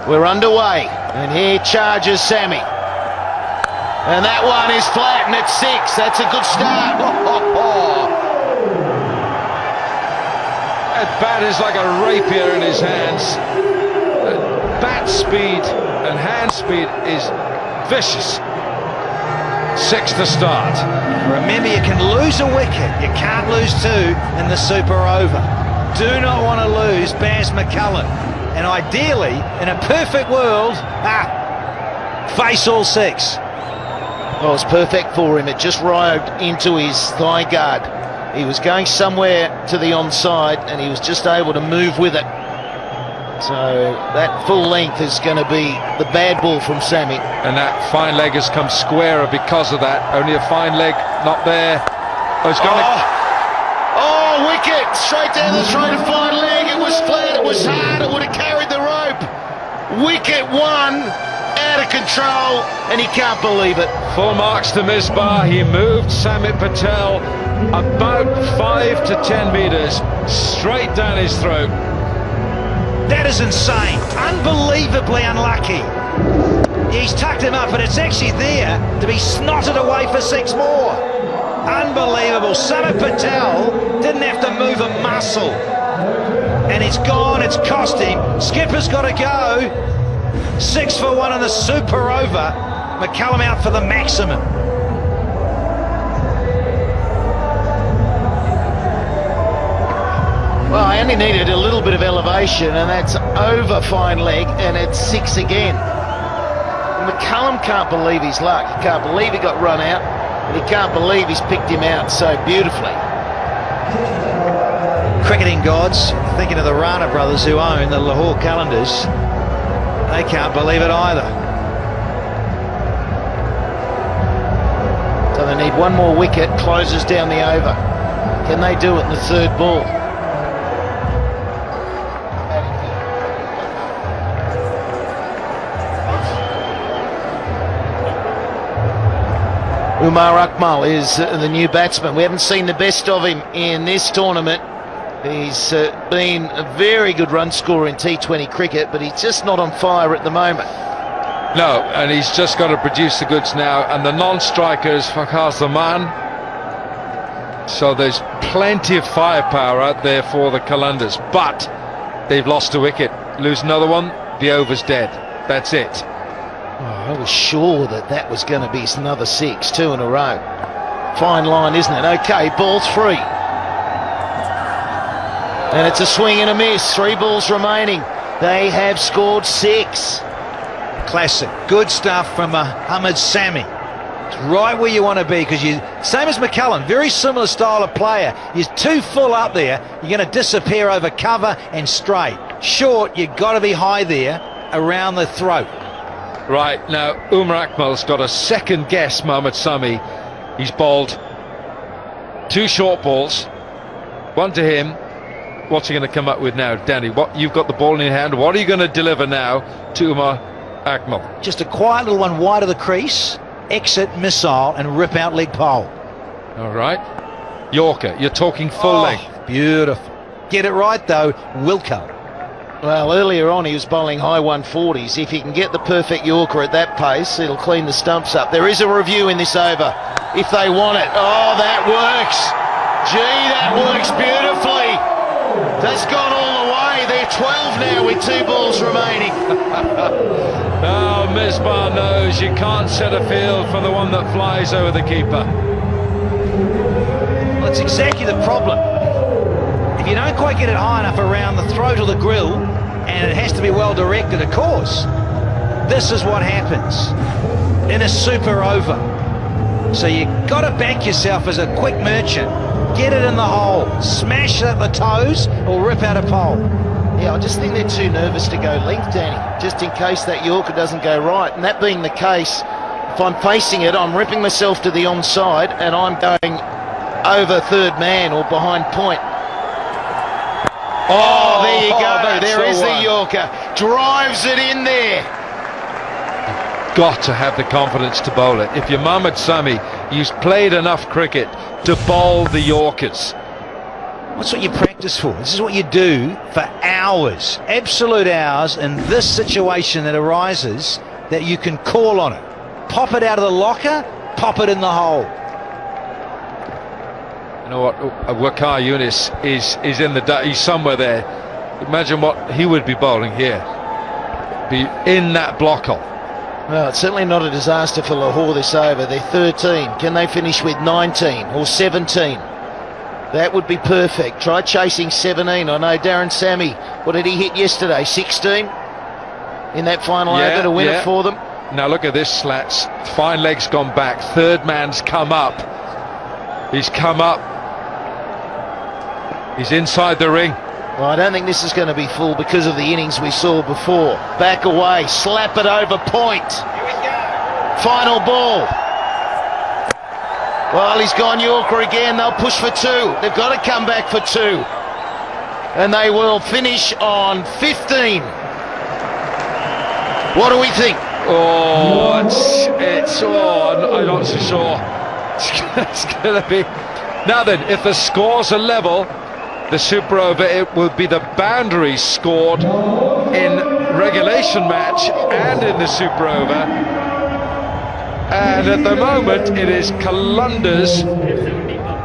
We're underway, and here charges Sammy. And that one is flat, and it's 6. That's a good start. That bat is like a rapier in his hands. Bat speed and hand speed is vicious. 6 to start. Remember, you can lose a wicket, you can't lose 2 in the super over. Do not want to lose Baz McCullum. And ideally, in a perfect world, face all 6. Well, it's perfect for him. It just rode into his thigh guard. He was going somewhere to the onside, and he was just able to move with it. So that full length is going to be the bad ball from Sammy. And that fine leg has come squarer because of that. Only a fine leg, not there. Oh, it's gone. Oh, wicket! Straight down the throat of fine leg. It was flat, it was hard, it would have carried the rope. Wicket 1, out of control, and he can't believe it. Full marks to Misbah. He moved Samit Patel about 5 to 10 metres straight down his throat. That is insane. Unbelievably unlucky. He's tucked him up, but it's actually there to be snotted away for 6 more. Unbelievable. Samit Patel didn't have to move a muscle. And it's gone, it's cost him. Skipper's got to go. 6 for 1 on the super over. McCullum out for the maximum. Well, I only needed a little bit of elevation, and that's over fine leg, and it's 6 again. McCullum can't believe his luck. He can't believe he got run out, and he can't believe he's picked him out so beautifully. Cricketing gods, thinking of the Rana brothers who own the Lahore Qalandars, they can't believe it either. So they need 1 more wicket, closes down the over. Can they do it in the 3rd ball? Umar Akmal is the new batsman. We haven't seen the best of him in this tournament. He's been a very good run scorer in T20 cricket, but he's just not on fire at the moment. No, and he's just got to produce the goods now. And the non-strikers, Fakhar Zaman. So there's plenty of firepower out there for the Qalandars, but they've lost a wicket. Lose another one, the over's dead. That's it. Oh, I was sure that was going to be another 6, 2 in a row. Fine line, isn't it? Okay, ball 3. And it's a swing and a miss. 3 balls remaining. They have scored 6. Classic. Good stuff from Ahmed Sami. It's right where you want to be, because you, same as McCullum, very similar style of player. You're too full up there, you're going to disappear over cover and straight. Short, you've got to be high there around the throat. Right, now Umar Akmal's got a second guess, Mohammad Sami. He's bowled 2 short balls, 1 to him. What's he going to come up with now, Danny? What, you've got the ball in your hand. What are you going to deliver now to Umar Akmal? Just a quiet little one wide of the crease, exit, missile, and rip out leg pole. All right. Yorker, you're talking full length. Beautiful. Get it right though, Wilco. Well, earlier on he was bowling high 140s. If he can get the perfect Yorker at that pace, it'll clean the stumps up. There is a review in this over, if they want it. Oh, that works. Gee, that works beautifully. That's gone all the way. They're 12 now with 2 balls remaining. Oh, Misbah knows you can't set a field for the one that flies over the keeper. Well, that's exactly the problem. If you don't quite get it high enough around the throat or the grill, and it has to be well directed, of course, this is what happens in a super over. So you've got to back yourself as a quick merchant. Get it in the hole, smash it at the toes, or rip out a pole. Yeah, I just think they're too nervous to go length, Danny, just in case that Yorker doesn't go right. And that being the case, if I'm facing it, I'm ripping myself to the onside, and I'm going over 3rd man or behind point. Oh, there you go. There is the Yorker. Drives it in there. Got to have the confidence to bowl it. If you're Mohammad Sami, you've played enough cricket to bowl the Yorkers. What's what you practice for? This is what you do for hours, absolute hours, in this situation that arises, that you can call on it. Pop it out of the locker, pop it in the hole. You know what? Waqar Younis is in the... He's somewhere there. Imagine what he would be bowling here. Be in that block hole. Well, it's certainly not a disaster for Lahore this over. They're 13. Can they finish with 19 or 17? That would be perfect. Try chasing 17. I know Darren Sammy, what did he hit yesterday? 16 in that final over to win it for them. Now look at this, Slats. Fine leg's gone back. Third man's come up. He's come up. He's inside the ring. Well, I don't think this is going to be full because of the innings we saw before. Back away, slap it over point. Here we go. Final ball. Well, he's gone Yorker again. They'll push for 2. They've got to come back for 2. And they will finish on 15. What do we think? Oh, I'm not so sure. It's going to be... Now then, if the scores are level, the super over, it will be the boundaries scored in regulation match and in the super over. And at the moment it is Qalandars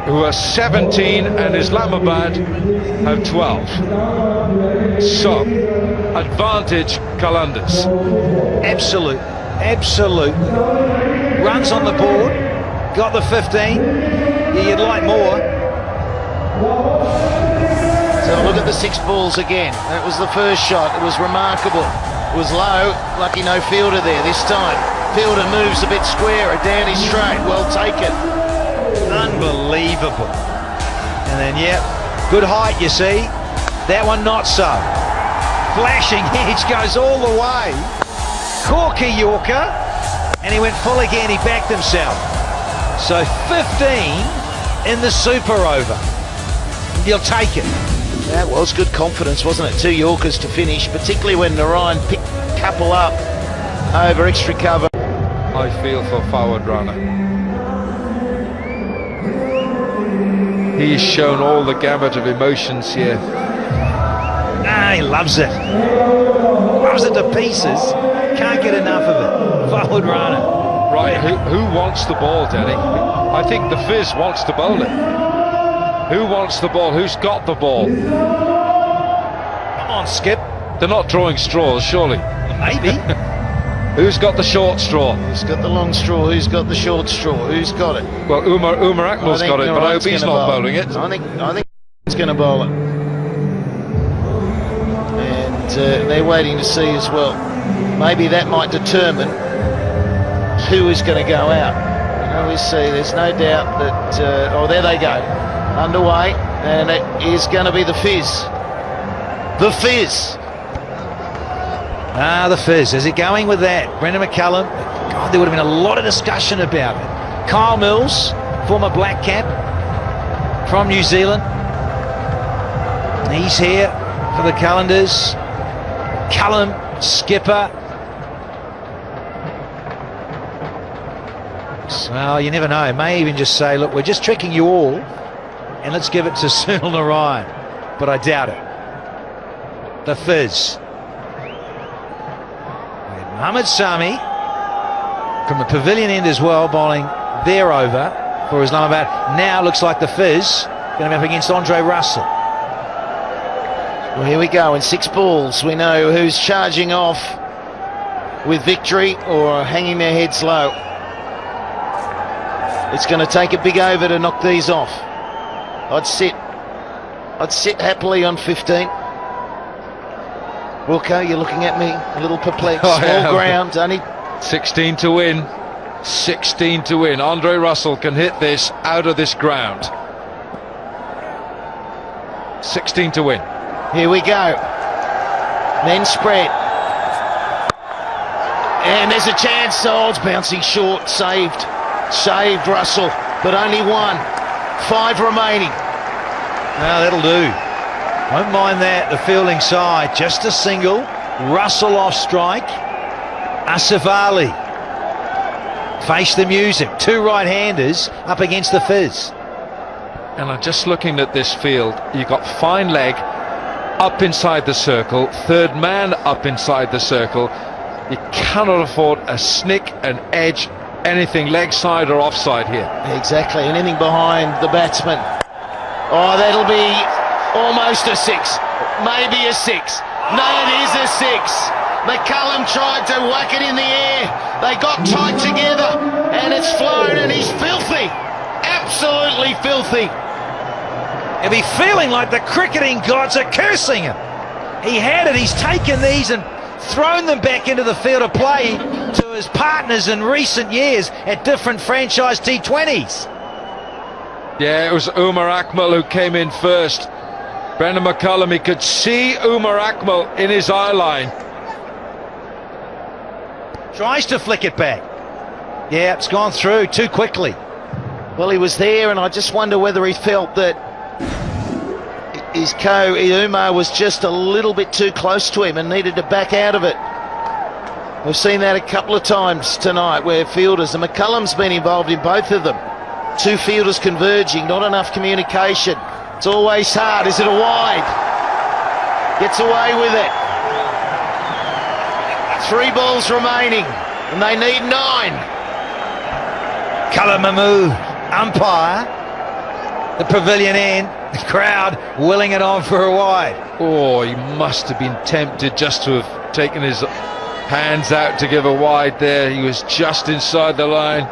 who are 17 and Islamabad have 12. So, advantage Qalandars. Absolute runs on the board. Got the 15. Yeah, you'd like more. So look at the 6 balls again. That was the first shot. It was remarkable. It was low. Lucky no fielder there this time. Fielder moves a bit squarer. Down his straight. Well taken. Unbelievable. And then, good height, you see. That one not so. Flashing edge goes all the way. Corky Yorker. And he went full again. He backed himself. So 15 in the super over. You'll take it. That was good confidence, wasn't it? 2 Yorkers to finish, particularly when Narayan picked a couple up over extra cover. I feel for Fawad Rana. He's shown all the gamut of emotions here. He loves it. Loves it to pieces. Can't get enough of it. Fawad Rana. Right, who wants the ball, Danny? I think the Fizz wants to bowl it. Who wants the ball? Who's got the ball? Come on, Skip. They're not drawing straws, surely. Maybe. Who's got the short straw? Who's got the long straw? Who's got the short straw? Who's got it? Well, Umar Akmal's got it, but I hope he's not bowling it. I think he's going to bowl it. And they're waiting to see as well. Maybe that might determine who is going to go out. You know, we see there's no doubt that... there they go. Underway, and it is going to be the Fizz. The Fizz. The Fizz. Is it going with that? Brendan McCullum. God, there would have been a lot of discussion about it. Kyle Mills, former black cap from New Zealand. He's here for the Qalandars. Cullum, skipper. Well, you never know. May even just say, look, we're just tricking you all, and let's give it to Sunil Narayan. But I doubt it. The Fizz. Mohammad Sami from the pavilion end as well, bowling there over for Islamabad. Now looks like the Fizz going to be up against Andre Russell. Well, here we go in 6 balls. We know who's charging off with victory or hanging their heads low. It's going to take a big over to knock these off. I'd sit happily on 15. Wilco, you're looking at me a little perplexed. Small ground, only 16 to win. 16 to win. Andre Russell can hit this out of this ground. 16 to win. Here we go. Men spread. And there's a chance. Oh, it's bouncing short. Saved Russell, but only 1. 5 remaining. Now that'll do. Won't mind that, the fielding side. Just a single. Russell off strike. Asif Ali. Face the music. 2 right-handers up against the Fizz. And I'm just looking at this field. You've got fine leg up inside the circle, third man up inside the circle. You cannot afford a snick, an edge, anything leg side or offside here. Exactly, anything behind the batsman. Oh, that'll be almost a 6, maybe a 6. No, it is a 6. McCullum tried to whack it in the air. They got tight together, and it's flown, and he's filthy. Absolutely filthy. He'll be feeling like the cricketing gods are cursing him. He had it, he's taken these and thrown them back into the field of play to his partners in recent years at different franchise T20s. Yeah, it was Umar Akmal who came in first. Brendan McCullum, he could see Umar Akmal in his eye line. Tries to flick it back. Yeah, it's gone through too quickly. Well, he was there, and I just wonder whether he felt that his Umar was just a little bit too close to him and needed to back out of it. We've seen that a couple of times tonight where fielders, and McCullum's been involved in both of them. Two fielders converging, not enough communication. It's always hard. Is it a wide? Gets away with it. 3 balls remaining, and they need 9. Kalamamu, umpire, the pavilion end, the crowd willing it on for a wide. Oh, he must have been tempted just to have taken his hands out to give a wide there. He was just inside the line.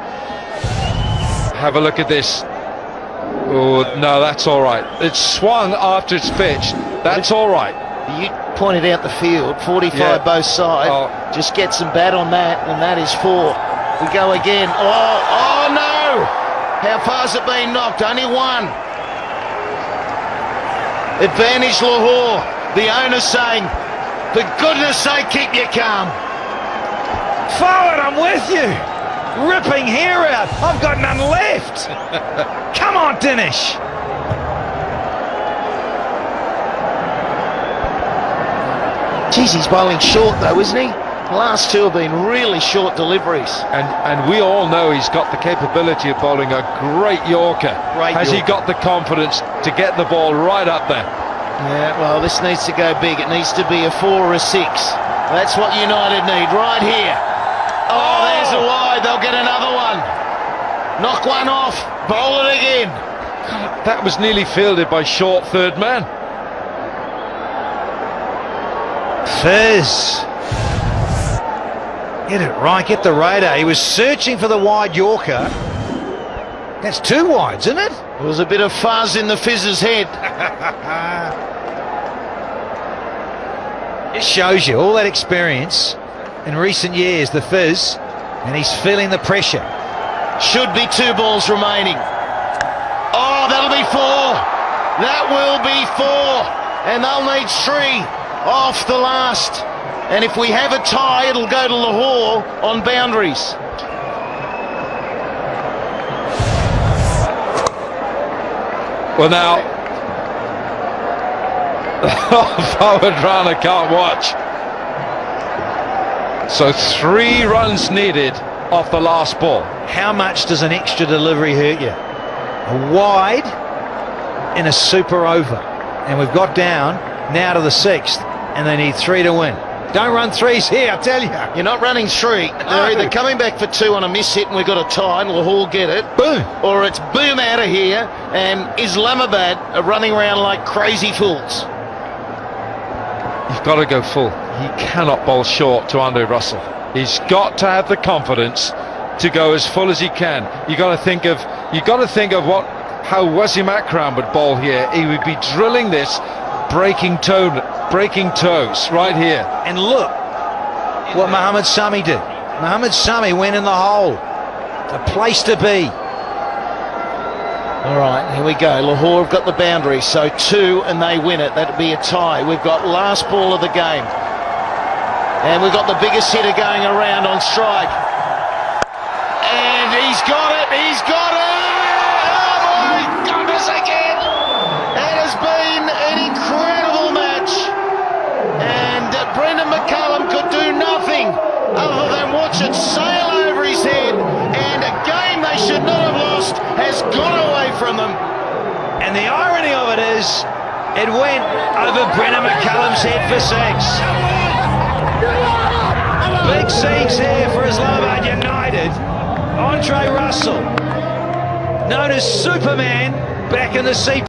Have a look at this. Oh, no, that's all right. It's swung after it's pitched. That's all right. You pointed out the field, 45 both sides. Oh. Just get some bat on that, and that is 4. We go again. Oh no! How far's it been knocked? Only 1. Advantage Lahore. The owner's saying, for goodness sake, keep your calm. Forward, I'm with you. Ripping hair out. I've got none left. Come on, Dinesh. Jeez, he's bowling short though, isn't he? The last 2 have been really short deliveries. And we all know he's got the capability of bowling a great Yorker. Has he got the confidence to get the ball right up there? Yeah, well, this needs to go big. It needs to be a 4 or a 6. That's what United need right here. Oh, there's a wide. They'll get another one. Knock one off. Bowl it again. That was nearly fielded by short third man. Fizz. Get it right, get the radar. He was searching for the wide Yorker. That's 2 wides, isn't it? There was a bit of fuzz in the Fizz's head. It shows you all that experience in recent years, the Fizz, and he's feeling the pressure. Should be 2 balls remaining. Oh, that'll be 4. That will be 4. And they'll need 3 off the last. And if we have a tie, it'll go to Lahore on boundaries. Well, now, forward runner can't watch. So 3 runs needed off the last ball. How much does an extra delivery hurt you? A wide in a super over. And we've got down now to the 6th, and they need 3 to win. Don't run 3s here, I tell you. You're not running 3. They're either coming back for 2 on a miss hit and we've got a tie and Lahore get it. Boom. Or it's boom out of here and Islamabad are running around like crazy fools. You've got to go full. He cannot bowl short to Andre Russell. He's got to have the confidence to go as full as he can. You got to think of how Wasim Akram would bowl here. He would be drilling this, breaking toes right here. And look what Mohammad Sami did. Mohammad Sami went in the hole. A place to be. All right, here we go. Lahore have got the boundary, so 2 and they win it. That'd be a tie. We've got last ball of the game. And we've got the biggest hitter going around on strike. And he's got it, he's got it! Oh my goodness, again! It has been an incredible match. And Brendan McCullum could do nothing other than watch it sail over his head. And a game they should not have lost has gone away from them. And the irony of it is, it went over Brennan McCullum's head for 6. Big scenes here for Islamabad United. Andre Russell, known as Superman, back in the seat.